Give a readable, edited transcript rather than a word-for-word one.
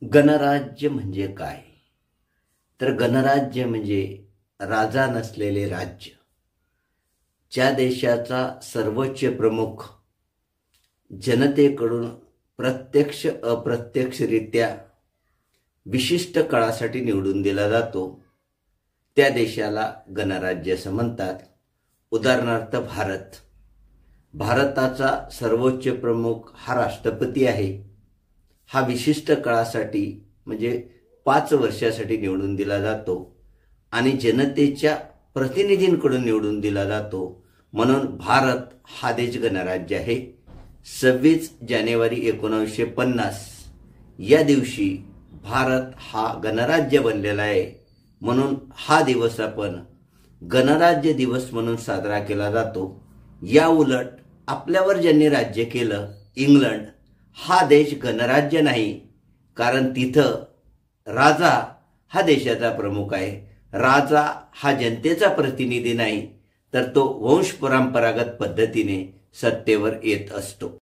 गणराज्य म्हणजे काय? तर गणराज्य म्हणजे राजा नसलेले राज्य. ज्या देशाचा सर्वोच्च प्रमुख जनतेकडून प्रत्यक्ष अप्रत्यक्षरित्या विशिष्ट काळासाठी निवडून दिला जातो, त्या देशाला गणराज्य असं म्हणतात. उदाहरणार्थ भारत. भारताचा सर्वोच्च प्रमुख हा राष्ट्रपती आहे. हा विशिष्ट काळासाठी म्हणजे 5 वर्षासाठी निवडून दिला जातो आणि जनतेच्या प्रतिनिधींकडून निवडून दिला जातो. म्हणून भारत हा देश गणराज्य आहे. 26 जानेवारी 1950 या दिवशी भारत हा गणराज्य बनलेला आहे. म्हणून हा दिवस आपण गणराज्य दिवस म्हणून साजरा केला जातो. या उलट आपल्यावर ज्यांनी राज्य केलं, इंग्लंड, हा देश गणराज्य नाही, कारण तिथं राजा हा देशाचा प्रमुख आहे. राजा हा जनतेचा प्रतिनिधी नाही, तर तो वंश परंपरागत पद्धतीने सत्तेवर येत असतो.